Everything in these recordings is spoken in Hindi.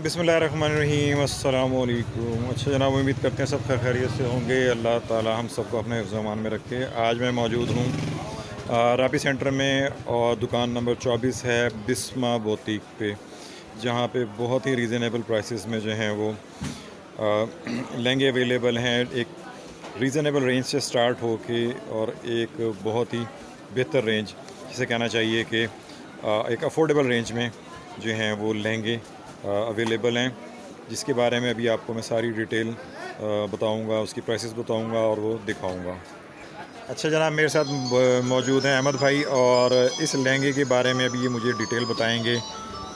बिस्मिल्लाहिर्रहमानिर्रहीम अस्सलामु अलैकुम। अच्छा जनाब, उम्मीद करते हैं सब खैरियत से होंगे। अल्लाह ताला हम सबको अपने हिफ्ज़-ए-अमान में रखे। आज मैं मौजूद हूँ रापी सेंटर में और दुकान नंबर 24 है बिस्मा बोतीक पे, जहाँ पे बहुत ही रीज़नेबल प्राइसेस में जो हैं वो लहंगे अवेलेबल हैं। एक रीज़नेबल रेंज से स्टार्ट होके और एक बहुत ही बेहतर रेंज, जिसे कहना चाहिए कि एक अफोर्डेबल रेंज में जो हैं वो लहंगे अवेलेबल हैं, जिसके बारे में अभी आपको मैं सारी डिटेल बताऊंगा, उसकी प्राइसेस बताऊंगा और वो दिखाऊंगा। अच्छा जनाब, मेरे साथ मौजूद हैं अहमद भाई, और इस लहंगे के बारे में अभी ये मुझे डिटेल बताएंगे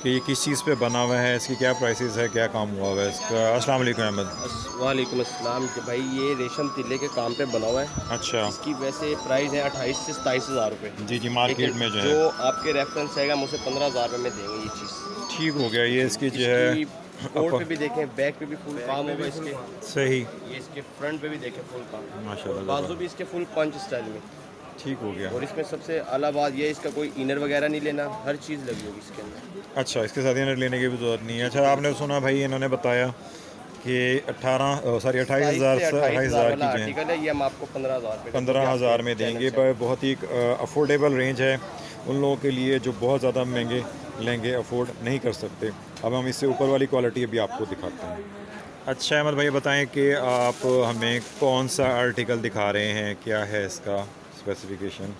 कि ये किस चीज़ पे बना हुआ है, इसकी क्या प्राइसेस है, क्या काम हुआ हुआ है इसका। अस्सलाम वालेकुम अहमद। वालेकुम अस्सलाम। भाई ये रेशम तिल्ले के काम पे बना हुआ है। अच्छा इसकी वैसे प्राइस है 28 से 27 हज़ार रुपये। जी जी, मार्केट लेकिन में जो है जो आपके रेफरेंस आएगा मुझसे 15 हज़ार रुपये में देंगे ये चीज़। ठीक हो गया। ये इसकी जो है इसकी कोट पे अप भी देखें, बैक पे भी फुल काम होगा इसके। सही, ये इसके फ्रंट पे भी देखें फुल काम, और माशाल्लाह बाजू भी इसके फुल पंच स्टाइल में। ठीक हो गया। और इसमें सबसे अला बात ये है, इसका कोई इनर वगैरह नहीं लेना, हर चीज़ लगी होगी इसके अंदर। अच्छा, इसके साथ इनर लेने की भी ज़रूरत नहीं है। अच्छा, आपने सुना भाई, इन्होंने बताया कि 28 हज़ार 27 से 28 हज़ार हज़ार की वाला जो है आर्टिकल है, ये हम आपको 15 हज़ार रुपये का, जो कि 15 हज़ार में आपके चैनल देंगे। से पर बहुत ही अफोर्डेबल रेंज है उन लोगों के लिए जो बहुत ज़्यादा महंगे लहंगे अफोर्ड नहीं कर सकते। अब हम इससे ऊपर वाली क्वालिटी अभी आपको दिखाते हैं। अच्छा अहमद भाई, बताएं कि आप हमें कौन सा आर्टिकल दिखा रहे हैं, क्या है इसका स्पेसिफिकेशन।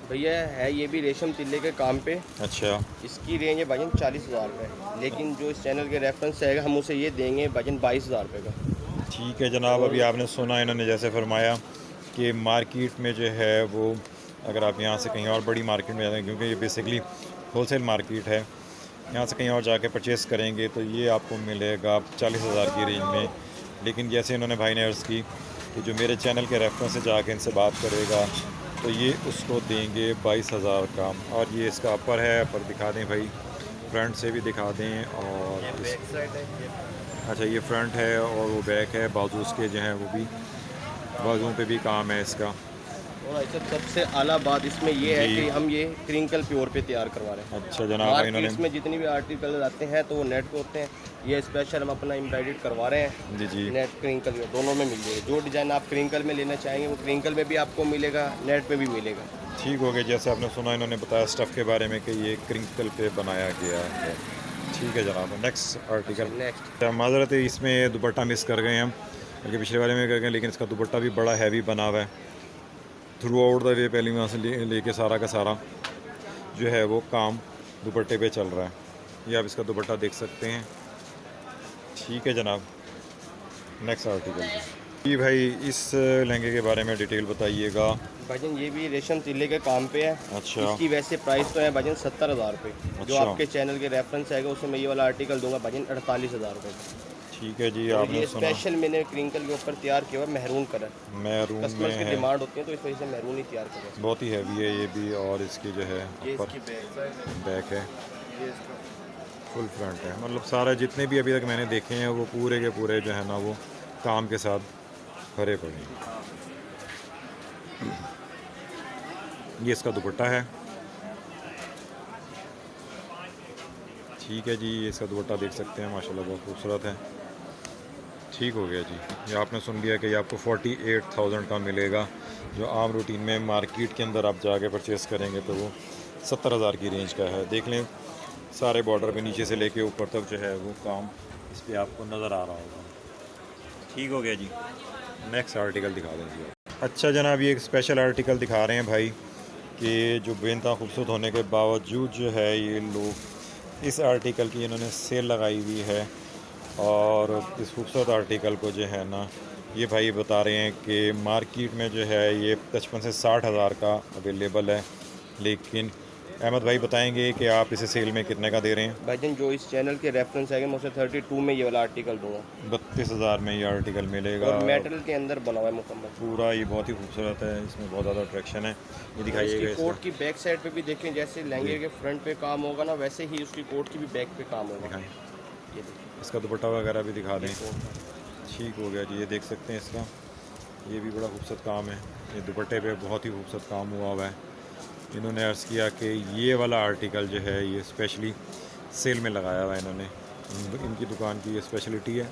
भैया है ये भी रेशम तिल्ले के काम पे। अच्छा इसकी रेंज है भाईजान 40 हज़ार रुपये, लेकिन जो इस चैनल के रेफरेंस से आएगा हम उसे ये देंगे भाईजान 22 हज़ार रुपये का। ठीक है जनाब, और अभी आपने सुना, इन्होंने जैसे फरमाया कि मार्केट में जो है वो, अगर आप यहाँ से कहीं और बड़ी मार्केट में जाते हैं, क्योंकि ये बेसिकली होलसेल मार्केट है, यहाँ से कहीं और जाके परचेज़ करेंगे तो ये आपको मिलेगा 40 हज़ार की रेंज में। लेकिन जैसे इन्होंने भाई ने अर्ज़ की कि जो मेरे चैनल के रेफरेंस से जाके इनसे बात करेगा तो ये उसको देंगे 22 हज़ार का। और ये इसका अपर है, अपर दिखा दें भाई, फ्रंट से भी दिखा दें। और ये बैक साइड है ये। अच्छा, ये फ्रंट है और वो बैक है, बाजू उसके जो हैं वो भी, बाजुओं पे भी काम है इसका। और ऐसा सबसे आला बात इसमें ये है जी कि हम ये क्रिंकल प्योर पे तैयार करवा रहे हैं। अच्छा जनाब, भाई इन्होंने मार्केट्स में जितनी भी आर्टिकल आते हैं तो वो नेट पे होते हैं, ये स्पेशल हम अपना एम्ब्रॉयडर्ड करवा रहे हैं। जी जी नेट क्रिंकल दोनों में मिल जाएगा, जो डिज़ाइन आप क्रिंकल में लेना चाहेंगे वो क्रिंकल में भी आपको मिलेगा, नेट पे भी मिलेगा। ठीक हो गया। जैसे आपने सुना, इन्होंने बताया स्टफ़ के बारे में कि ये क्रिंकल पे बनाया गया है। ठीक है जनाब, नेक्स्ट आर्टिकल। नेक्स्ट माज़रत है, इसमें दुपट्टा मिस कर गए हम, बल्कि पिछले वाले में कर गए, लेकिन इसका दुपट्टा भी बड़ा हैवी बना हुआ है थ्रू आउट द वे। पहले वहाँ से लेके सारा का सारा जो है वो काम दुपट्टे पे चल रहा है। ये आप इसका दुपट्टा देख सकते हैं। ठीक है जनाब, नेक्स्ट आर्टिकल जी भाई, इस लहंगे के बारे में डिटेल बताइएगा। भाईजान ये भी रेशम तिल्ले के काम पे है। अच्छा इसकी वैसे प्राइस तो है भाईजान 70 हज़ार रुपये। जो अच्छा आपके चैनल के रेफरेंस आएगा उसे मैं ये वाला आर्टिकल दूंगा भाईजान 48 हज़ार रुपये का। ठीक है जी, और आपने ये सुना स्पेशल मैंने क्रिंकल के ऊपर तैयार किया हुआ मैरून कलर। मैरून में कस्टमर्स की है, डिमांड होती है तो इस वजह से मैरून ही तैयार कर रहे हैं। बहुत ही हैवी है ये भी। और इसकी जो है ये ऊपर इसकी बैक साइड है, बैक है, ये इसका फुल फ्रंट है। मतलब सारे जितने भी अभी तक मैंने देखे हैं वो पूरे के पूरे जो है ना वो काम के साथ भरे पड़े हैं। ये इसका दुपट्टा है। ठीक है जी, ये इसका दुपट्टा देख सकते हैं, माशाल्लाह बहुत खूबसूरत है। ठीक हो गया जी, ये आपने सुन लिया कि ये आपको 48,000 का मिलेगा, जो आम रूटीन में मार्केट के अंदर आप जाके परचेज़ करेंगे तो वो 70,000 की रेंज का है। देख लें, सारे बॉर्डर पे नीचे से लेके ऊपर तक जो है वो काम इस पर आपको नज़र आ रहा होगा। ठीक हो गया जी, नेक्स्ट आर्टिकल दिखा दें जी आप। अच्छा जनाब, ये एक स्पेशल आर्टिकल दिखा रहे हैं भाई कि जो बेनता खूबसूरत होने के बावजूद जो है ये लोग इस आर्टिकल की इन्होंने सेल लगाई हुई है। और इस खूबसूरत आर्टिकल को जो है ना, ये भाई बता रहे हैं कि मार्केट में जो है ये 55 से 60 हज़ार का अवेलेबल है। लेकिन अहमद भाई बताएंगे कि आप इसे सेल में कितने का दे रहे हैं। भाईजान जो इस चैनल के रेफरेंस आएगा मैं उसे 32 में ये वाला आर्टिकल दूंगा। 32,000 में ये आर्टिकल मिलेगा। और मेटल के अंदर बना हुआ है मुकम्मल पूरा ये बहुत ही खूबसूरत है, इसमें बहुत ज़्यादा अट्रैक्शन है। ये दिखाइएगा इसकी कोट की बैक साइड पे भी देखें, जैसे लहंगे के फ्रंट पे काम होगा ना वैसे ही उसकी कोट की भी बैक पे काम होगा। दिखाएं, ये देखिए इसका दुपट्टा वगैरह भी दिखा दें। कोट का। ठीक हो गया जी, ये देख सकते हैं इसका, ये भी बड़ा खूबसूरत काम है। ये दुपट्टे पे बहुत ही खूबसूरत काम हुआ हुआ है। इन्होंने अर्ज़ किया कि ये वाला आर्टिकल जो है ये स्पेशली सेल में लगाया हुआ है इन्होंने। इनकी दुकान की ये स्पेशलिटी है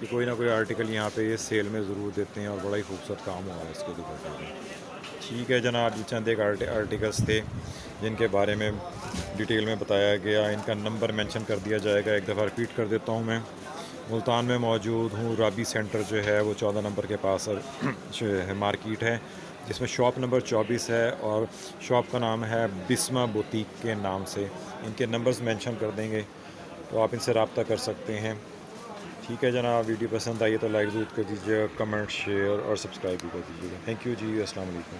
कि कोई ना कोई आर्टिकल यहाँ पे ये सेल में ज़रूर देते हैं और बड़ा ही खूबसूरत काम हुआ है इसके दुपट्टे में। ठीक है जनाब, ये चंद एक आर्टिकल्स थे जिनके बारे में डिटेल में बताया गया। इनका नंबर मेंशन कर दिया जाएगा। एक दफ़ा रिपीट कर देता हूँ मैं, मुल्तान में मौजूद हूँ। राबी सेंटर जो है वो 14 नंबर के पास जो है मार्केट है, जिसमें शॉप नंबर 24 है और शॉप का नाम है बिस्मा बुटीक के नाम से। इनके नंबर्स मेंशन कर देंगे तो आप इनसे रब्ता कर सकते हैं। ठीक है जनाब, वीडियो पसंद आई तो लाइक ज़रूर कर दीजिएगा, कमेंट शेयर और सब्सक्राइब भी कर दीजिएगा। थैंक यू जी, अस्सलाम वालेकुम।